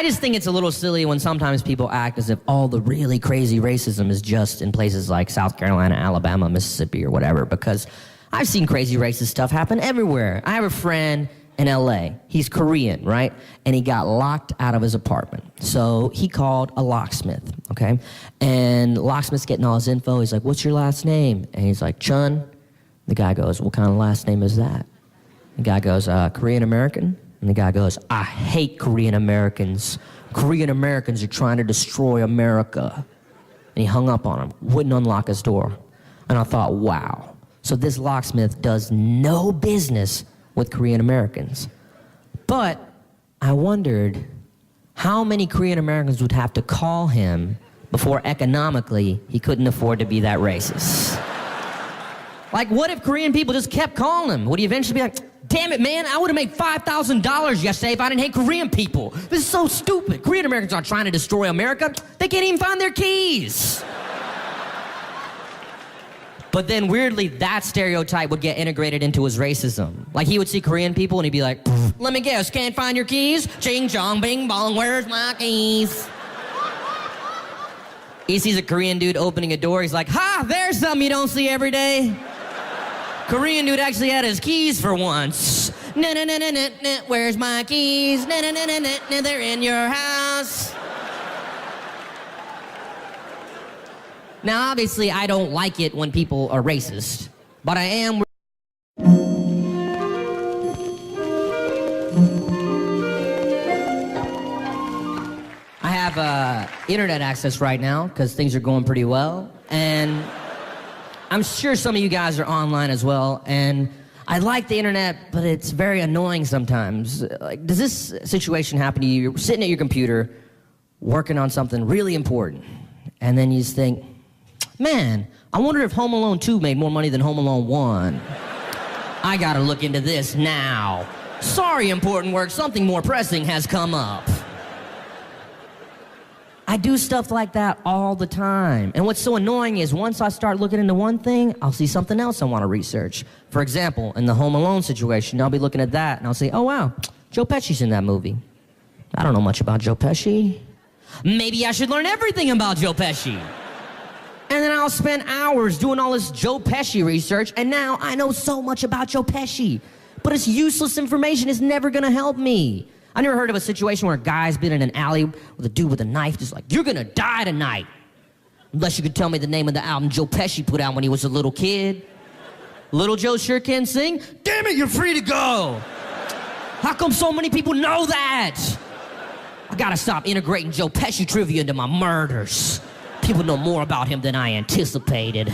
I just think it's a little silly when sometimes people act as if all the really crazy racism is just in places like South Carolina, Alabama, Mississippi, or whatever, because I've seen crazy racist stuff happen everywhere. I have a friend in LA. He's Korean, right? And he got locked out of his apartment. So he called a locksmith, okay? And the locksmith's getting all his info. He's like, what's your last name? And he's like, Chun. The guy goes, what kind of last name is that? The guy goes, Korean American? And the guy goes, I hate Korean Americans. Korean Americans are trying to destroy America. And he hung up on him, wouldn't unlock his door. And I thought, wow. So this locksmith does no business with Korean Americans. But I wondered how many Korean Americans would have to call him before economically he couldn't afford to be that racist. Like, what if Korean people just kept calling him? Would he eventually be like, damn it, man, I would have made $5,000 yesterday if I didn't hate Korean people. This is so stupid. Korean Americans aren't trying to destroy America. They can't even find their keys. But then weirdly, that stereotype would get integrated into his racism. Like, he would see Korean people and he'd be like, let me guess, can't find your keys? Ching chong bing bong, where's my keys? He sees a Korean dude opening a door, he's like, ha, there's something you don't see every day. Korean dude actually had his keys for once. Na-na-na-na-na-na, where's my keys? Na-na-na-na-na, they're in your house. Now, obviously, I don't like it when people are racist, but I am... I have internet access right now, because things are going pretty well, and I'm sure some of you guys are online as well, and I like the internet, but it's very annoying sometimes. Like, does this situation happen to you? You're sitting at your computer, working on something really important, and then you just think, man, I wonder if Home Alone 2 made more money than Home Alone 1. I gotta look into this now. Sorry, important work, something more pressing has come up. I do stuff like that all the time. And what's so annoying is once I start looking into one thing, I'll see something else I want to research. For example, in the Home Alone situation, I'll be looking at that and I'll say, oh wow, Joe Pesci's in that movie. I don't know much about Joe Pesci. Maybe I should learn everything about Joe Pesci. And then I'll spend hours doing all this Joe Pesci research, and now I know so much about Joe Pesci. But it's useless information, it's never gonna help me. I never heard of a situation where a guy's been in an alley with a dude with a knife just like, you're gonna die tonight. Unless you could tell me the name of the album Joe Pesci put out when he was a little kid. Little Joe sure can sing. Damn it, you're free to go. How come so many people know that? I gotta stop integrating Joe Pesci trivia into my murders. People know more about him than I anticipated.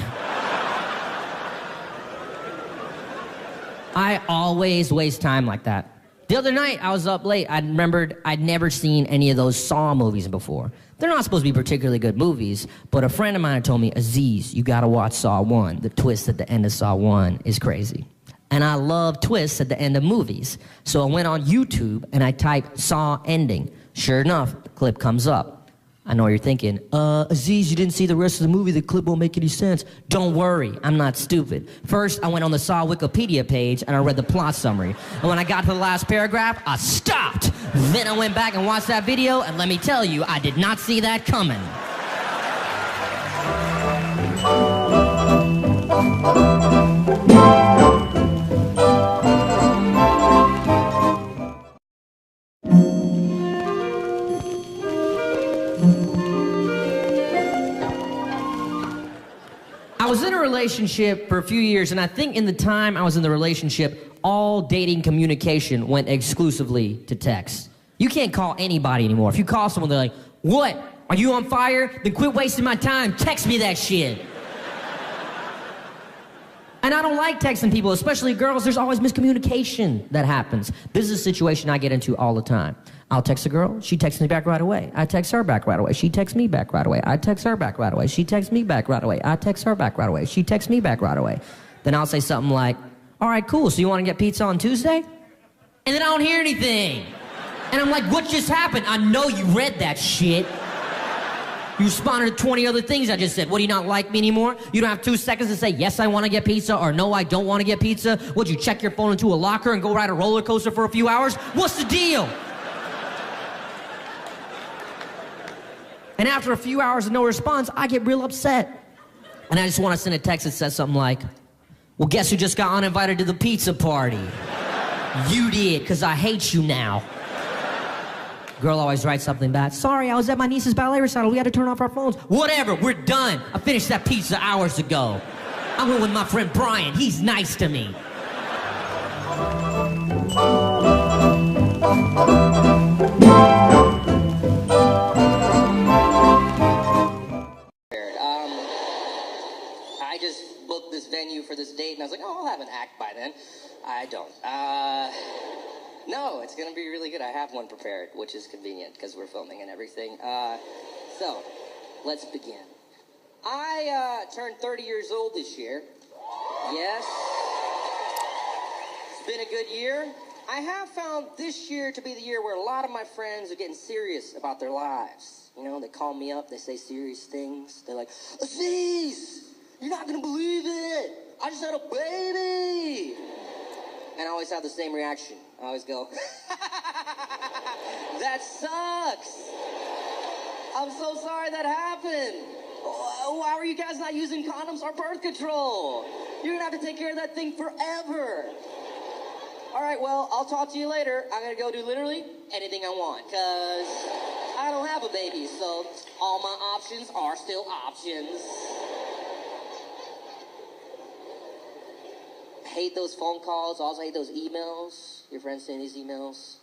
I always waste time like that. The other night, I was up late. I remembered I'd never seen any of those Saw movies before. They're not supposed to be particularly good movies, but a friend of mine had told me, Aziz, you gotta watch Saw 1. The twist at the end of Saw 1 is crazy. And I love twists at the end of movies. So I went on YouTube and I typed Saw ending. Sure enough, the clip comes up. I know what you're thinking, Aziz, you didn't see the rest of the movie, the clip won't make any sense. Don't worry, I'm not stupid. First, I went on the Saw Wikipedia page and I read the plot summary. And when I got to the last paragraph, I stopped. Then I went back and watched that video, and let me tell you, I did not see that coming. I was in a relationship for a few years, and I think in the time I was in the relationship, all dating communication went exclusively to text. You can't call anybody anymore. If you call someone, they're like, what? Are you on fire? Then quit wasting my time. Text me that shit. And I don't like texting people, especially girls. There's always miscommunication that happens. This is a situation I get into all the time. I'll text a girl, she texts me back right away. I text her back right away, she texts me back right away. I text her back right away, she texts me back right away. I text her back right away, she texts me back right away. Then I'll say something like, all right, cool, so you want to get pizza on Tuesday? And then I don't hear anything. And I'm like, what just happened? I know you read that shit. You responded to 20 other things I just said. What, do you not like me anymore? You don't have 2 seconds to say, yes, I want to get pizza, or no, I don't want to get pizza? Would you check your phone into a locker and go ride a roller coaster for a few hours? What's the deal? And after a few hours of no response, I get real upset. And I just want to send a text that says something like, well, guess who just got uninvited to the pizza party? You did, because I hate you now. Girl always writes something back. Sorry, I was at my niece's ballet recital. We had to turn off our phones. Whatever, we're done. I finished that pizza hours ago. I went with my friend Brian. He's nice to me. I just booked this venue for this date, and I was like, oh, I'll have an act by then. I don't. No, it's going to be really good. I have one prepared, which is convenient because we're filming and everything. So, let's begin. I turned 30 years old this year. Yes. It's been a good year. I have found this year to be the year where a lot of my friends are getting serious about their lives. You know, they call me up, they say serious things. They're like, Aziz, you're not going to believe it. I just had a baby. And I always have the same reaction. I always go, that sucks. I'm so sorry that happened. Why were you guys not using condoms or birth control? You're going to have to take care of that thing forever. All right, well, I'll talk to you later. I'm going to go do literally anything I want because I don't have a baby, so all my options are still options. Hate those phone calls. Also hate those emails. Your friends send these emails.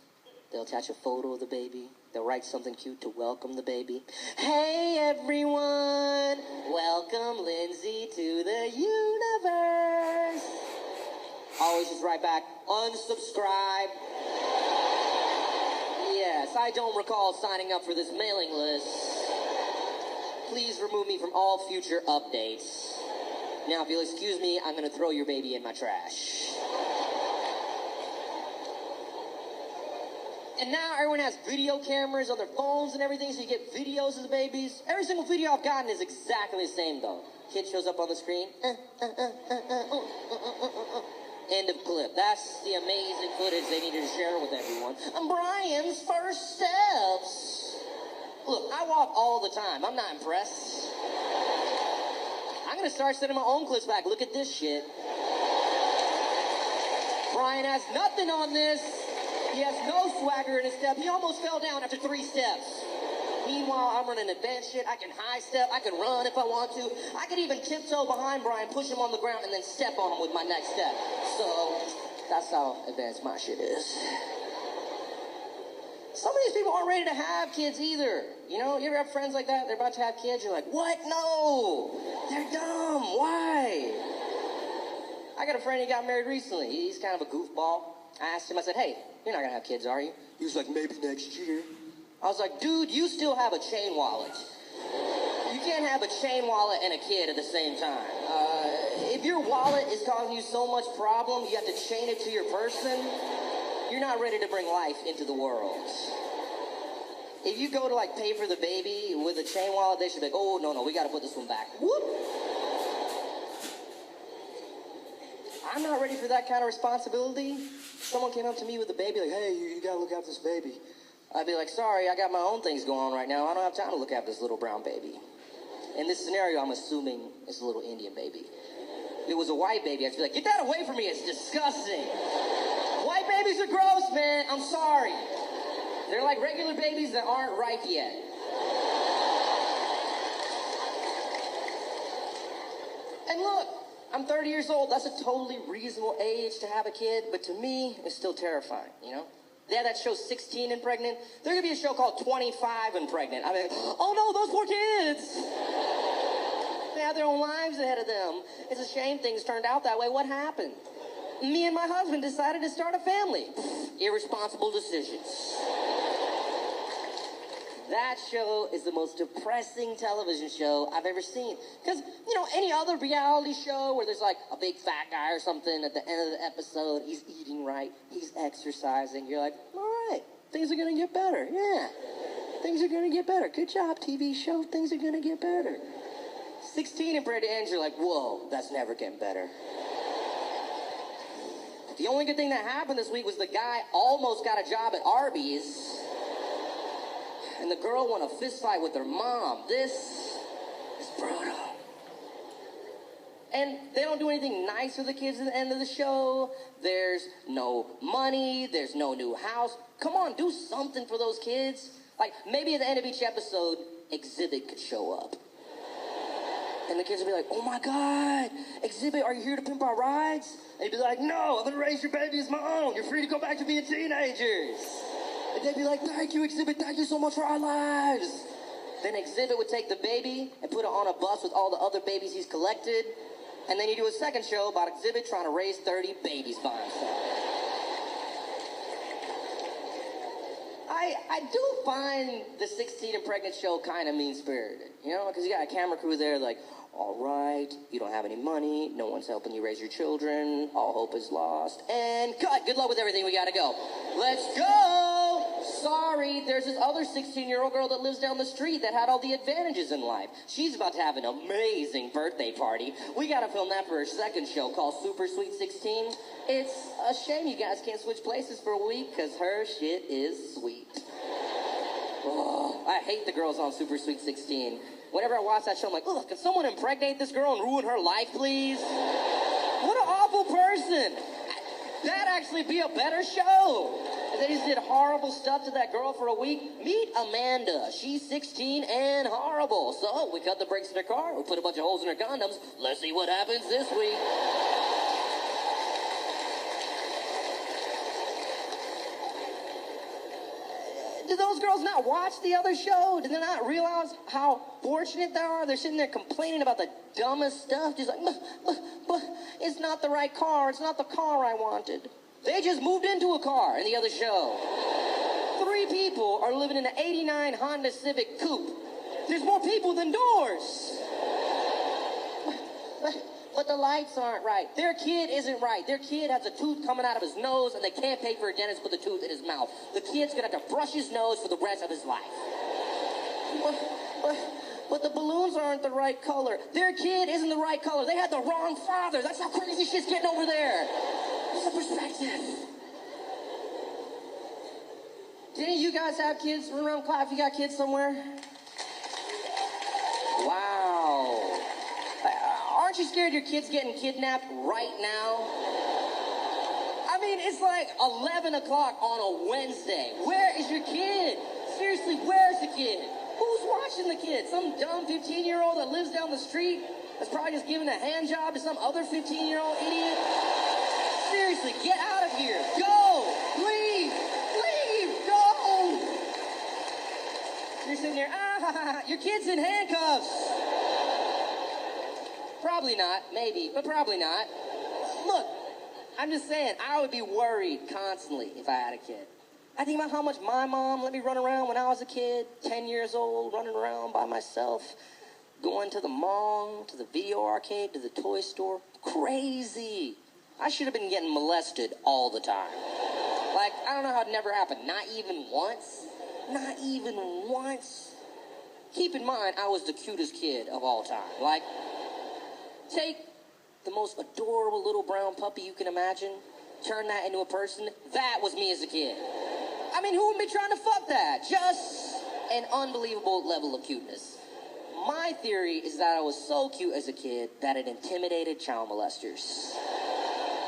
They'll attach a photo of the baby. They'll write something cute to welcome the baby. Hey, everyone. Welcome Lindsay to the universe. Always just write back, unsubscribe. Yes, I don't recall signing up for this mailing list. Please remove me from all future updates. Now, if you'll excuse me, I'm going to throw your baby in my trash. And now everyone has video cameras on their phones and everything, so you get videos of the babies. Every single video I've gotten is exactly the same, though. Kid shows up on the screen. End of clip. That's the amazing footage they needed to share with everyone. And Brian's first steps. Look, I walk all the time. I'm not impressed. I'm going to start sending my own clips back. Look at this shit. Brian has nothing on this. He has no swagger in his step. He almost fell down after 3 steps. Meanwhile, I'm running advanced shit. I can high step. I can run if I want to. I could even tiptoe behind Brian, push him on the ground, and then step on him with my next step. So, that's how advanced my shit is. Some of these people aren't ready to have kids either. You know, you ever have friends like that? They're about to have kids. You're like, what? No. They're dumb. Why? I got a friend who got married recently. He's kind of a goofball. I asked him, I said, hey, you're not going to have kids, are you? He was like, maybe next year. I was like, dude, you still have a chain wallet. You can't have a chain wallet and a kid at the same time. If your wallet is causing you so much problem, you have to chain it to your person, you're not ready to bring life into the world. If you go to, like, pay for the baby with a chain wallet, they should be like, oh, no, we got to put this one back. Whoop. I'm not ready for that kind of responsibility. Someone came up to me with a baby, like, hey, you got to look after this baby. I'd be like, sorry, I got my own things going on right now. I don't have time to look after this little brown baby. In this scenario, I'm assuming it's a little Indian baby. If it was a white baby, I'd be like, get that away from me, it's disgusting. White babies are gross, man, I'm sorry. They're like regular babies that aren't ripe yet. And look, I'm 30 years old. That's a totally reasonable age to have a kid, but to me, it's still terrifying, you know? Yeah, that show's 16 and pregnant. There's gonna be a show called 25 and pregnant. I mean, oh no, those poor kids. They have their own lives ahead of them. It's a shame things turned out that way. What happened? Me and my husband decided to start a family. Irresponsible decisions. That show is the most depressing television show I've ever seen. Because, you know, any other reality show where there's like a big fat guy or something at the end of the episode, he's eating right, he's exercising, you're like, all right, things are going to get better. Yeah, things are going to get better. Good job, TV show, things are going to get better. 16 and Brady and you're like, whoa, that's never getting better. The only good thing that happened this week was the guy almost got a job at Arby's. and the girl won a fist fight with her mom. This is brutal. And they don't do anything nice for the kids at the end of the show. There's no money. There's no new house. Come on, do something for those kids. Like, maybe at the end of each episode, Exhibit could show up. And the kids would be like, oh my God, Exhibit, are you here to pimp our rides? And he'd be like, no, I'm gonna raise your baby as my own. You're free to go back to being teenagers. And they'd be like, thank you, Exhibit, thank you so much for our lives. Then Exhibit would take the baby and put it on a bus with all the other babies he's collected. And then you do a second show about Exhibit trying to raise 30 babies by himself. I do find the 16 and pregnant show kind of mean-spirited, you know, because you got a camera crew there like, all right, you don't have any money, no one's helping you raise your children, all hope is lost, and cut, good luck with everything, we gotta go. Let's go! Sorry, there's this other 16-year-old girl that lives down the street that had all the advantages in life. She's about to have an amazing birthday party. We gotta film that for her second show called Super Sweet 16. It's a shame you guys can't switch places for a week, because her shit is sweet. Oh, I hate the girls on Super Sweet 16. Whenever I watch that show, I'm like, ugh, can someone impregnate this girl and ruin her life, please? What an awful person. That'd actually be a better show. They just did horrible stuff to that girl for a week. Meet Amanda. She's 16 and horrible. So we cut the brakes in her car. We put a bunch of holes in her condoms. Let's see what happens this week. Do those girls not watch the other show? Do they not realize how fortunate they are? They're sitting there complaining about the dumbest stuff. Just like, but it's not the right car. It's not the car I wanted. They just moved into a car in the other show. 3 people are living in an 89 Honda Civic coupe. There's more people than doors. But the lights aren't right. Their kid isn't right. Their kid has a tooth coming out of his nose, and they can't pay for a dentist to put the tooth in his mouth. The kid's gonna have to brush his nose for the rest of his life. But the balloons aren't the right color. Their kid isn't the right color. They had the wrong father. That's how crazy shit's getting over there. It's a perspective. Do any of you guys have kids? Run around, clap if you got kids somewhere. Wow. Aren't you scared your kid's getting kidnapped right now? I mean, it's like 11 o'clock on a Wednesday. Where is your kid? Seriously, where's the kid? Who's watching the kid? Some dumb 15-year-old that lives down the street that's probably just giving a hand job to some other 15-year-old idiot? Seriously, get out of here. Go! Leave! Leave! Go! You're sitting there, your kid's in handcuffs. Probably not, maybe, but probably not. Look, I'm just saying, I would be worried constantly if I had a kid. I think about how much my mom let me run around when I was a kid, 10 years old, running around by myself, going to the mall, to the video arcade, to the toy store. Crazy. I should have been getting molested all the time. Like, I don't know how it never happened. Not even once. Not even once. Keep in mind, I was the cutest kid of all time. Like, take the most adorable little brown puppy you can imagine, turn that into a person. That was me as a kid. I mean, who would be trying to fuck that? Just an unbelievable level of cuteness. My theory is that I was so cute as a kid that it intimidated child molesters.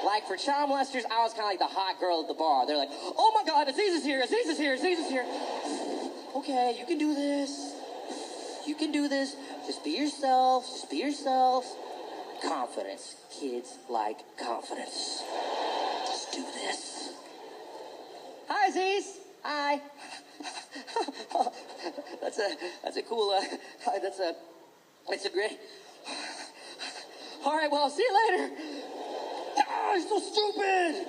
Like, for child molesters, I was kind of like the hot girl at the bar. They're like, oh my God, Aziz is here, Aziz is here, Aziz is here. Okay, you can do this. You can do this. Just be yourself, just be yourself. Confidence. Kids like confidence. Just do this. Hi, Aziz. Hi. That's a cool, that's a great. All right, well, I'll see you later. Ah, you're so stupid.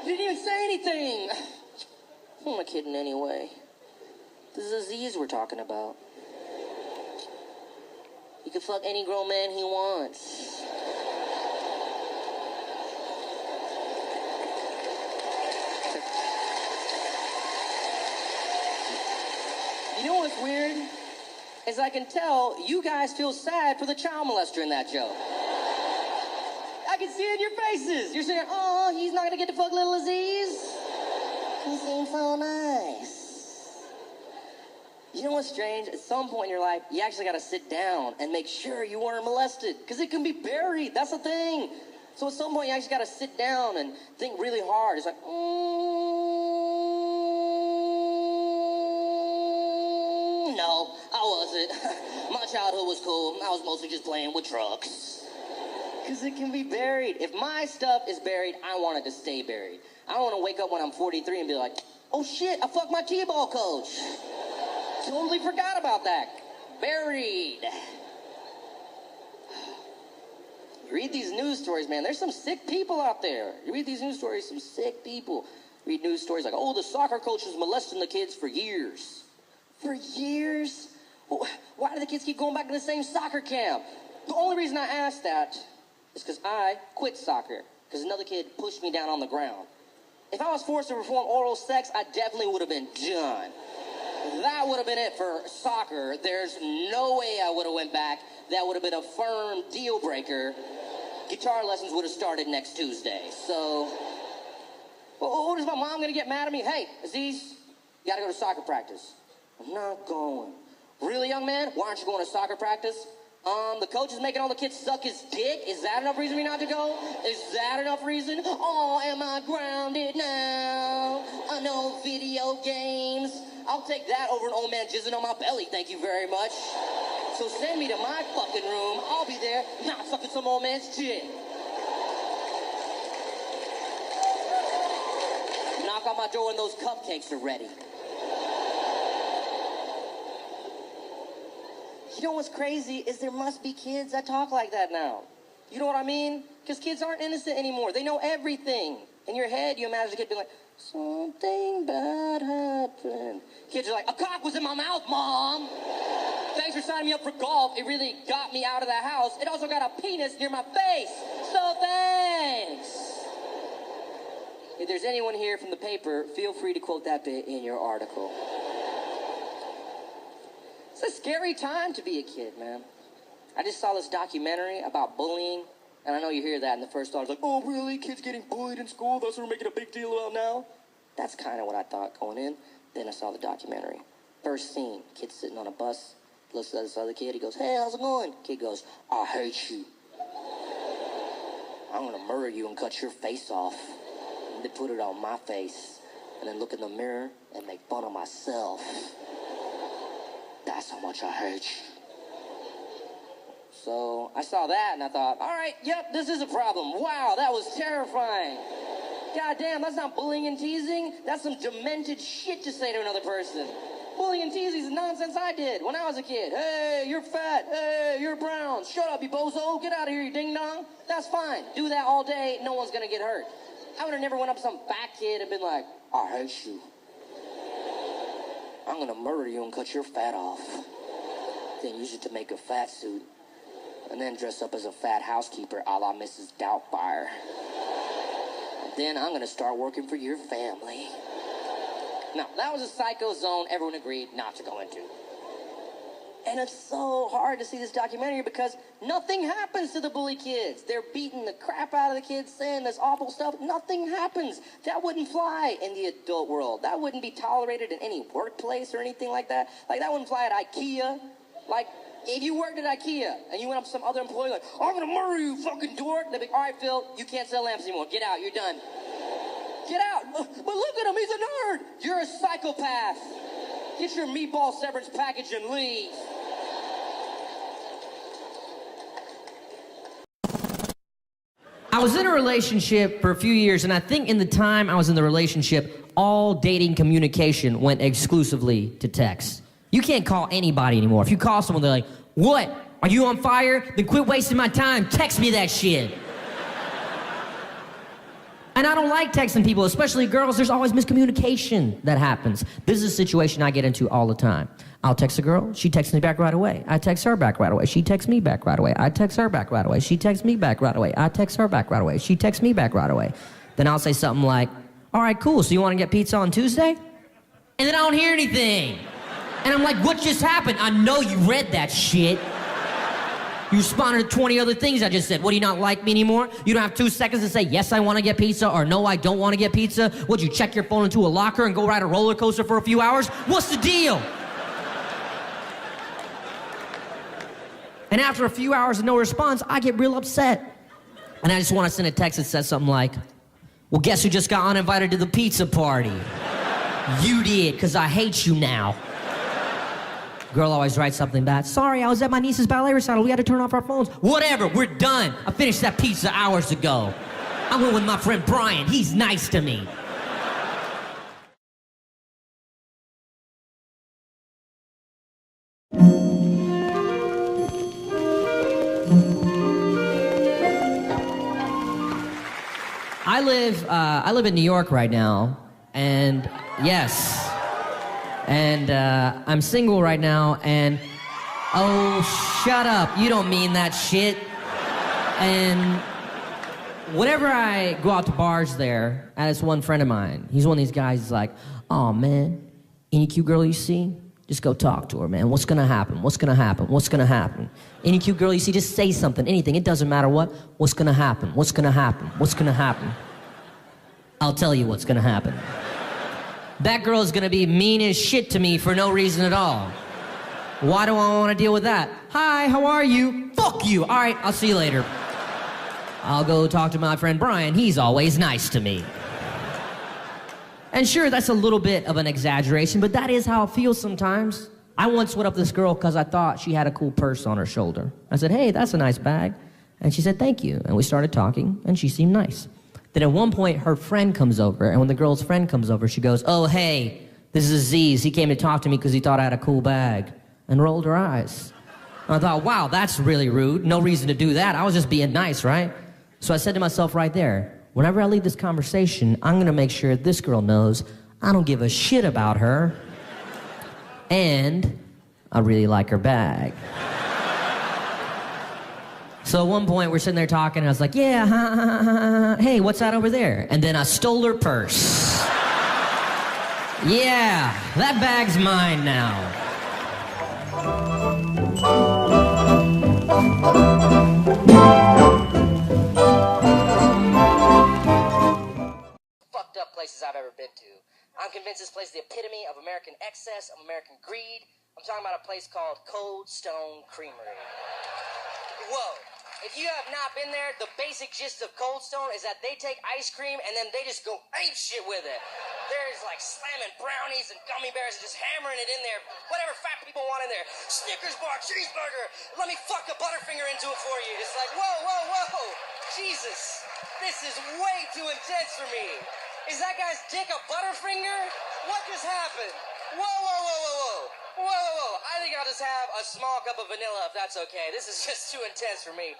You didn't even say anything. Who am I kidding anyway? This is Aziz we're talking about. He can fuck any grown man he wants. You know what's weird? Is I can tell you guys feel sad for the child molester in that joke. I can see it in your faces. You're saying, oh, he's not gonna get to fuck little Aziz. He seems so nice. You know what's strange? At some point in your life, you actually got to sit down and make sure you weren't molested, because it can be buried. That's the thing. So at some point, you actually got to sit down and think really hard. It's like, no, I wasn't. My childhood was cool. I was mostly just playing with trucks. Because it can be buried. If my stuff is buried, I want it to stay buried. I don't want to wake up when I'm 43 and be like, oh shit, I fucked my t-ball coach. Totally forgot about that. Buried. You read these news stories, man, there's some sick people out there. You read these news stories, some sick people. Read news stories like, oh, the soccer coach was molesting the kids for years. For years? Why do the kids keep going back to the same soccer camp? The only reason I asked that is because I quit soccer, because another kid pushed me down on the ground. If I was forced to perform oral sex, I definitely would have been done. That would have been it for soccer. There's no way I would have went back. That would have been a firm deal breaker. Guitar lessons would have started next Tuesday. So, well, is my mom going to get mad at me? Hey, Aziz, you got to go to soccer practice. I'm not going. Really, young man? Why aren't you going to soccer practice? The coach is making all the kids suck his dick. Is that enough reason for me not to go? Is that enough reason? Oh, am I grounded now? I know video games. I'll take that over an old man jizzing on my belly, thank you very much. So send me to my fucking room. I'll be there, not sucking some old man's dick. Knock on my door when those cupcakes are ready. You know what's crazy is there must be kids that talk like that now. You know what I mean? Because kids aren't innocent anymore. They know everything. In your head, you imagine a kid being like, something bad happened. Kids are like, a cock was in my mouth, Mom. Thanks for signing me up for golf. It really got me out of the house. It also got a penis near my face. So thanks. If there's anyone here from the paper, feel free to quote that bit in your article. It's a scary time to be a kid, man. I just saw this documentary about bullying, and I know you hear that in the first thought. It's like, oh, really? Kids getting bullied in school? That's what we're making a big deal about now? That's kind of what I thought going in. Then I saw the documentary. First scene, kid sitting on a bus, looks at this other kid. He goes, hey, how's it going? Kid goes, I hate you. I'm going to murder you and cut your face off. And then put it on my face. And then look in the mirror and make fun of myself. That's how much I hate you. So I saw that and I thought, all right, yep, this is a problem. Wow, that was terrifying. God damn, that's not bullying and teasing. That's some demented shit to say to another person. Bullying and teasing is nonsense I did when I was a kid. Hey, you're fat. Hey, you're brown. Shut up, you bozo. Get out of here, you ding-dong. That's fine. Do that all day. No one's going to get hurt. I would have never went up to some fat kid and been like, I hate you. I'm going to murder you and cut your fat off. Then use it to make a fat suit. And then dress up as a fat housekeeper a la Mrs. Doubtfire. And then I'm going to start working for your family. Now, that was a psycho zone everyone agreed not to go into. And it's so hard to see this documentary because nothing happens to the bully kids. They're beating the crap out of the kids, saying this awful stuff. Nothing happens. That wouldn't fly in the adult world. That wouldn't be tolerated in any workplace or anything like that. Like, that wouldn't fly at IKEA. Like, if you worked at IKEA and you went up to some other employee like, I'm going to murder you, fucking dork. They'd be like, all right, Phil, you can't sell lamps anymore. Get out. You're done. Get out. But look at him. He's a nerd. You're a psychopath. Get your meatball severance package and leave. I was in a relationship for a few years, and I think in the time I was in the relationship, all dating communication went exclusively to text. You can't call anybody anymore. If you call someone, they're like, what? Are you on fire? Then quit wasting my time. Text me that shit. And I don't like texting people, especially girls. There's always miscommunication that happens. This is a situation I get into all the time. I'll text a girl, she texts me back right away. I text her back right away, she texts me back right away. I text her back right away, she texts me back right away. I text her back right away, she texts me back right away. Then I'll say something like, all right, cool, so you want to get pizza on Tuesday? And then I don't hear anything. And I'm like, what just happened? I know you read that shit. You responded to 20 other things I just said. What, do you not like me anymore? You don't have 2 seconds to say, yes, I want to get pizza, or no, I don't want to get pizza? Would you check your phone into a locker and go ride a roller coaster for a few hours? What's the deal? And after a few hours of no response, I get real upset. And I just want to send a text that says something like, well, guess who just got uninvited to the pizza party? You did, because I hate you now. Girl always writes something back. Sorry, I was at my niece's ballet recital. We had to turn off our phones. Whatever, we're done. I finished that pizza hours ago. I went with my friend Brian. He's nice to me. I live in New York right now, and yes, and I'm single right now, and oh, shut up, you don't mean that shit. And whenever I go out to bars there, and it's one friend of mine, he's one of these guys who's like, oh man, any cute girl you see, just go talk to her, man. What's gonna happen? What's gonna happen? What's gonna happen? Any cute girl you see, just say something, anything. It doesn't matter what. What's gonna happen? What's gonna happen? What's gonna happen? I'll tell you what's gonna happen. That girl is gonna be mean as shit to me for no reason at all. Why do I wanna deal with that? Hi, how are you? Fuck you. All right, I'll see you later. I'll go talk to my friend Brian. He's always nice to me. And sure, that's a little bit of an exaggeration, but that is how it feels sometimes. I once went up to this girl because I thought she had a cool purse on her shoulder. I said, hey, that's a nice bag. And she said, thank you. And we started talking, and she seemed nice. Then at one point, her friend comes over, and when the girl's friend comes over, she goes, oh, hey, this is Aziz. He came to talk to me because he thought I had a cool bag, and rolled her eyes. And I thought, wow, that's really rude. No reason to do that. I was just being nice, right? So I said to myself right there, whenever I leave this conversation, I'm gonna make sure this girl knows I don't give a shit about her, and I really like her bag. So at one point, we're sitting there talking, and I was like, yeah, hey, what's that over there? And then I stole her purse. Yeah, that bag's mine now. Fucked up places I've ever been to. I'm convinced this place is the epitome of American excess, of American greed. I'm talking about a place called Cold Stone Creamery. Whoa. If you have not been there, the basic gist of Cold Stone is that they take ice cream and then they just go ape shit with it. There's like slamming brownies and gummy bears and just hammering it in there. Whatever fat people want in there. Snickers bar, cheeseburger. Let me fuck a Butterfinger into it for you. It's like, whoa, whoa, whoa. Jesus. This is way too intense for me. Is that guy's dick a Butterfinger? What just happened? Whoa, whoa, whoa, whoa, whoa. Whoa, whoa, whoa. I think I'll just have a small cup of vanilla if that's okay. This is just too intense for me.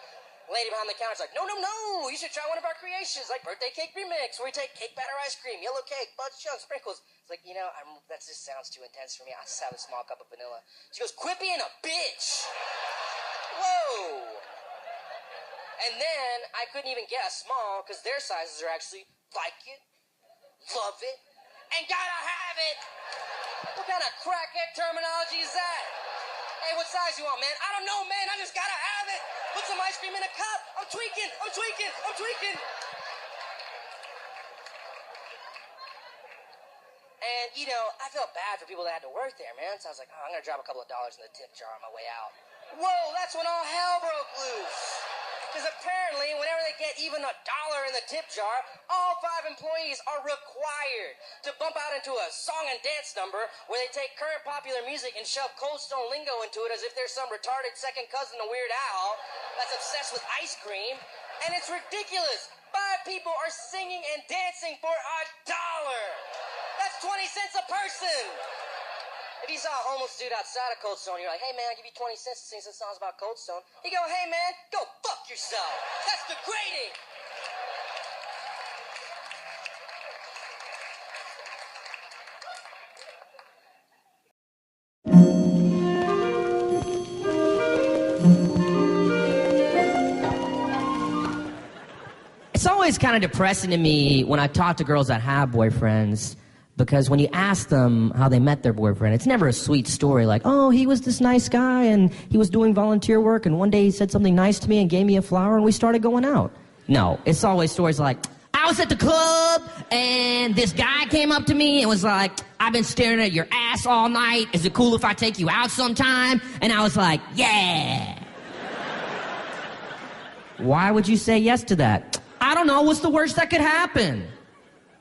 Lady behind the counter's like, no, no, no. You should try one of our creations, like birthday cake remix, where we take cake batter ice cream, yellow cake, buds, chunks, sprinkles. It's like, you know, that just sounds too intense for me. I'll just have a small cup of vanilla. She goes, quit being a bitch. Whoa. And then I couldn't even get a small because their sizes are actually like it, love it, and gotta have it. What kind of crackhead terminology is that? Hey, what size you want, man? I don't know, man. I just gotta have it. Put some ice cream in a cup. I'm tweaking. I'm tweaking. I'm tweaking. And, you know, I felt bad for people that had to work there, man. So I was like, oh, I'm gonna drop a couple of dollars in the tip jar on my way out. Whoa, that's when all hell broke loose. Because apparently, whenever they get even $1 in the tip jar, all 5 employees are required to bump out into a song and dance number where they take current popular music and shove Cold Stone lingo into it as if there's some retarded second cousin to Weird Al that's obsessed with ice cream. And it's ridiculous. 5 people are singing and dancing for $1. That's 20 cents a person. If you saw a homeless dude outside of Cold Stone, you're like, hey, man, I'll give you 20 cents to sing some songs about Cold Stone. He go, hey, man, go fuck yourself. That's degrading. It's always kind of depressing to me when I talk to girls that have boyfriends, because when you ask them how they met their boyfriend, it's never a sweet story like, oh, he was this nice guy and he was doing volunteer work and one day he said something nice to me and gave me a flower and we started going out. No, it's always stories like, I was at the club and this guy came up to me and was like, I've been staring at your ass all night. Is it cool if I take you out sometime? And I was like, yeah. Why would you say yes to that? I don't know. What's the worst that could happen?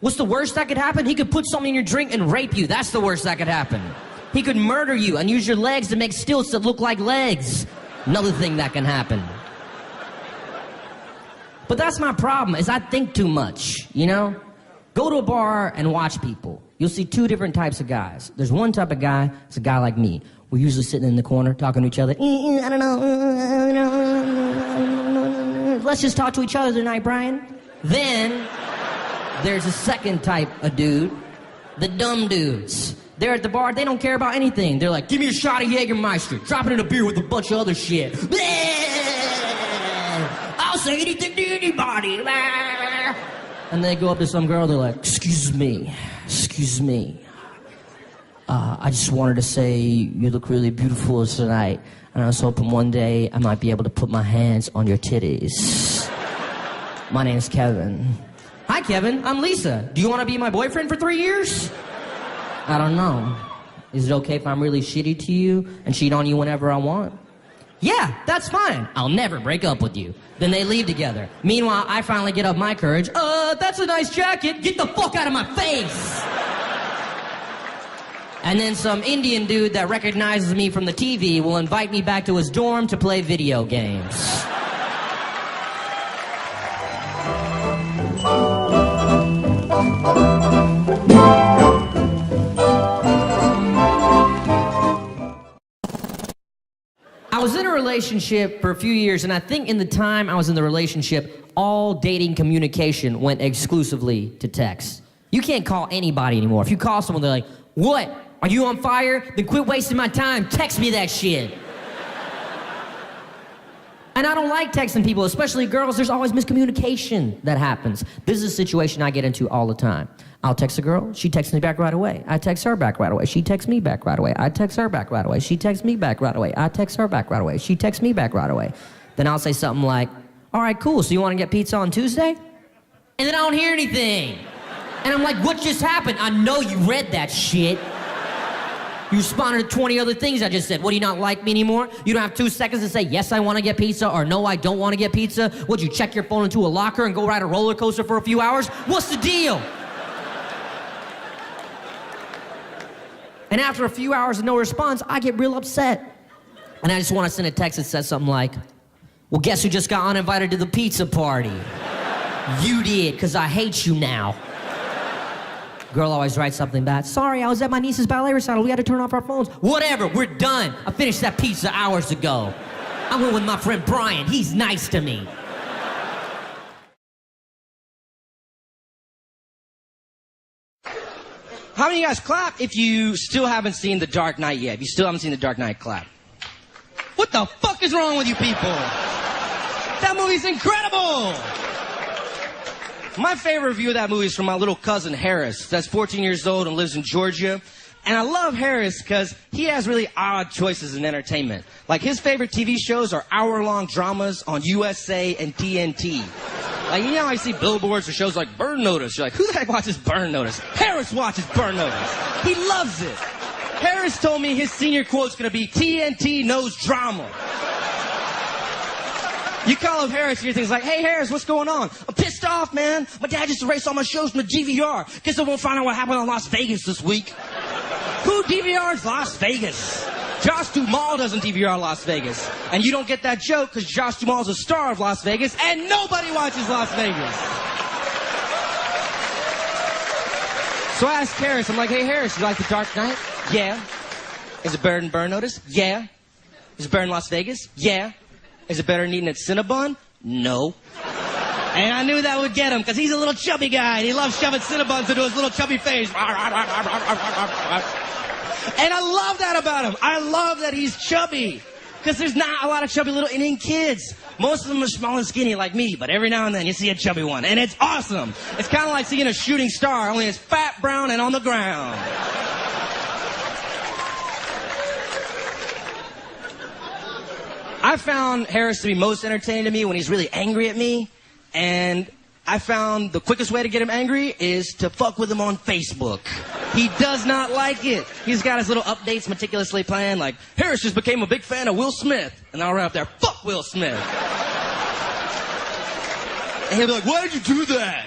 What's the worst that could happen? He could put something in your drink and rape you. That's the worst that could happen. He could murder you and use your legs to make stilts that look like legs. Another thing that can happen. But that's my problem, is I think too much, you know? Go to a bar and watch people. You'll see two different types of guys. There's one type of guy, it's a guy like me. We're usually sitting in the corner talking to each other. I don't know. Let's just talk to each other tonight, Brian. Then there's a second type of dude, the dumb dudes. They're at the bar, they don't care about anything. They're like, give me a shot of Jägermeister, drop it in a beer with a bunch of other shit. I'll say anything to anybody. And they go up to some girl, they're like, excuse me. I just wanted to say you look really beautiful tonight. And I was hoping one day I might be able to put my hands on your titties. My name's Kevin. Hi, Kevin. I'm Lisa. Do you want to be my boyfriend for 3 years? I don't know. Is it okay if I'm really shitty to you and cheat on you whenever I want? Yeah, that's fine. I'll never break up with you. Then they leave together. Meanwhile, I finally get up my courage. That's a nice jacket. Get the fuck out of my face. And then some Indian dude that recognizes me from the TV will invite me back to his dorm to play video games. I was in a relationship for a few years, and I think in the time I was in the relationship, all dating communication went exclusively to text. You can't call anybody anymore. If you call someone, they're like, what? Are you on fire? Then quit wasting my time. Text me that shit. And I don't like texting people, especially girls. There's always miscommunication that happens. This is a situation I get into all the time. I'll text a girl, she texts me back right away. I text her back right away, she texts me back right away. I text her back right away, she texts me back right away. I text her back right away, she texts me back right away. Then I'll say something like, all right, cool, so you want to get pizza on Tuesday? And then I don't hear anything. And I'm like, what just happened? I know you read that shit. You responded to 20 other things I just said. What, do you not like me anymore? You don't have 2 seconds to say, yes, I want to get pizza, or no, I don't want to get pizza? Would you check your phone into a locker and go ride a roller coaster for a few hours? What's the deal? And after a few hours of no response, I get real upset. And I just want to send a text that says something like, well, guess who just got uninvited to the pizza party? You did, because I hate you now. Girl always writes something back. Sorry, I was at my niece's ballet recital. We had to turn off our phones. Whatever, we're done. I finished that pizza hours ago. I went with my friend Brian. He's nice to me. How many of you guys clap if you still haven't seen The Dark Knight yet? If you still haven't seen The Dark Knight, clap. What the fuck is wrong with you people? That movie's incredible! My favorite review of that movie is from my little cousin, Harris, that's 14 years old and lives in Georgia. And I love Harris because he has really odd choices in entertainment. Like, his favorite TV shows are hour-long dramas on USA and TNT. Like, you know how I see billboards for shows like Burn Notice? You're like, who the heck watches Burn Notice? Harris watches Burn Notice. He loves it. Harris told me his senior quote's gonna be, TNT knows drama. You call up Harris, you hear things like, hey Harris, what's going on? I'm pissed off, man. My dad just erased all my shows from the DVR. Guess I won't find out what happened on Las Vegas this week. Who DVRs Las Vegas? Josh Duhamel doesn't DVR Las Vegas. And you don't get that joke because Josh Duhamel's a star of Las Vegas and nobody watches Las Vegas. So I asked Harris, I'm like, hey Harris, you like The Dark Knight? Yeah. Is it better than Burn Notice? Yeah. Is it better than Las Vegas? Yeah. Is it better than eating at Cinnabon? No. And I knew that would get him, because he's a little chubby guy, and he loves shoving Cinnabons into his little chubby face. And I love that about him. I love that he's chubby, because there's not a lot of chubby little Indian kids. Most of them are small and skinny like me, but every now and then you see a chubby one, and it's awesome. It's kind of like seeing a shooting star, only it's fat, brown, and on the ground. I found Harris to be most entertaining to me when he's really angry at me, and I found the quickest way to get him angry is to fuck with him on Facebook. He does not like it. He's got his little updates meticulously planned, like, Harris just became a big fan of Will Smith. And I'll write up there, fuck Will Smith. And he'll be like, why did you do that?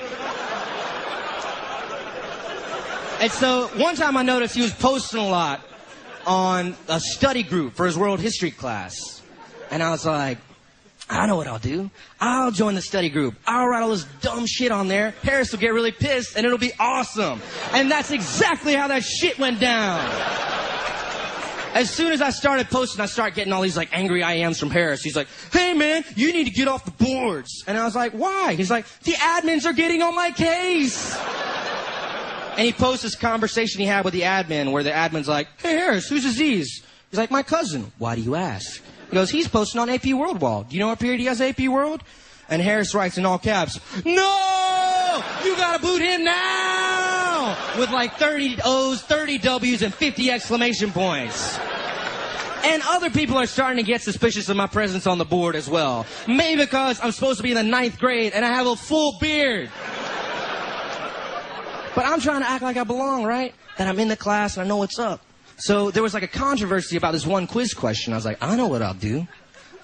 And so one time I noticed he was posting a lot on a study group for his world history class. And I was like, I know what I'll do. I'll join the study group. I'll write all this dumb shit on there. Harris will get really pissed and it'll be awesome. And that's exactly how that shit went down. As soon as I started posting, I started getting all these like angry IMs from Harris. He's like, hey man, you need to get off the boards. And I was like, why? He's like, the admins are getting on my case. And he posts this conversation he had with the admin where the admin's like, hey Harris, who's Aziz? He's like, my cousin. Why do you ask? He goes, he's posting on AP World Wall. Do you know what period he has AP World? And Harris writes in all caps, no! You gotta boot him now! With like 30 O's, 30 W's, and 50 exclamation points. And other people are starting to get suspicious of my presence on the board as well. Maybe because I'm supposed to be in the 9th grade and I have a full beard. But I'm trying to act like I belong, right? That I'm in the class and I know what's up. So there was like a controversy about this one quiz question. I was like, I know what I'll do.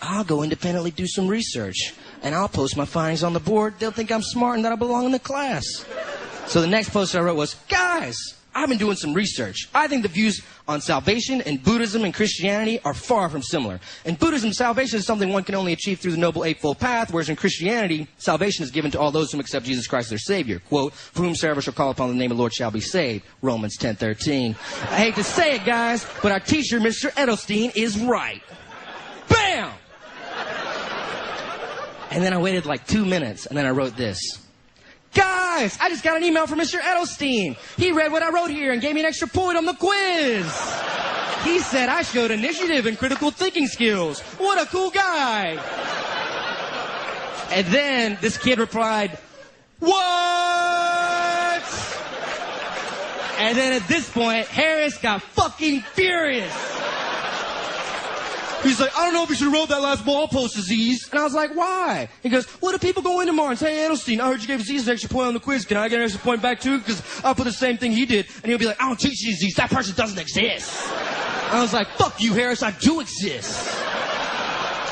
I'll go independently do some research. And I'll post my findings on the board. They'll think I'm smart and that I belong in the class. So the next post I wrote was, guys, I've been doing some research. I think the views on salvation in Buddhism and Christianity are far from similar. In Buddhism, salvation is something one can only achieve through the Noble Eightfold Path, whereas in Christianity, salvation is given to all those who accept Jesus Christ as their Savior. Quote, for whomsoever shall call upon the name of the Lord shall be saved. Romans 10:13. I hate to say it, guys, but our teacher, Mr. Edelstein, is right. Bam! And then I waited like 2 minutes, and then I wrote this. Guys, I just got an email from Mr. Edelstein. He read what I wrote here and gave me an extra point on the quiz. He said I showed initiative and critical thinking skills. What a cool guy. And then this kid replied, what? And then at this point, Harris got fucking furious. He's like, I don't know if you should have wrote that last ball post, Aziz. And I was like, why? He goes, what if people go in tomorrow and say, hey, Edelstein, I heard you gave Aziz an extra point on the quiz. Can I get an extra point back too? Because I'll put the same thing he did. And he'll be like, I don't teach you, Aziz. That person doesn't exist. I was like, fuck you, Harris. I do exist.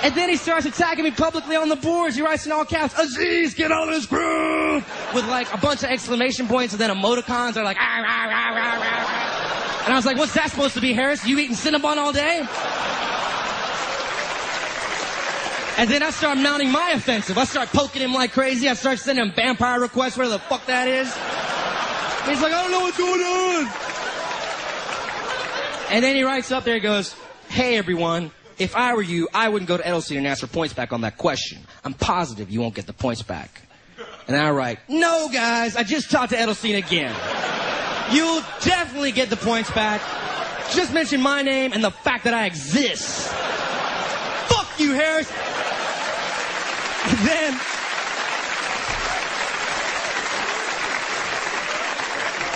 And then he starts attacking me publicly on the boards. He writes in all caps, Aziz, get out of this group! With like a bunch of exclamation points and then emoticons. They're like, ah, rah, rah, rah, rah. And I was like, what's that supposed to be, Harris? You eating Cinnabon all day? And then I start mounting my offensive. I start poking him like crazy. I start sending him vampire requests, where the fuck that is. And he's like, I don't know what's going on. And then he writes up there, he goes, hey everyone, if I were you, I wouldn't go to Edelstein and ask for points back on that question. I'm positive you won't get the points back. And I write, no guys, I just talked to Edelstein again. You'll definitely get the points back. Just mention my name and the fact that I exist. Fuck you, Harris.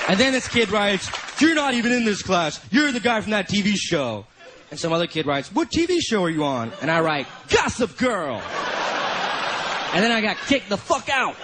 And then this kid writes, you're not even in this class. You're the guy from that TV show. And some other kid writes, what TV show are you on? And I write, Gossip Girl. And then I got kicked the fuck out.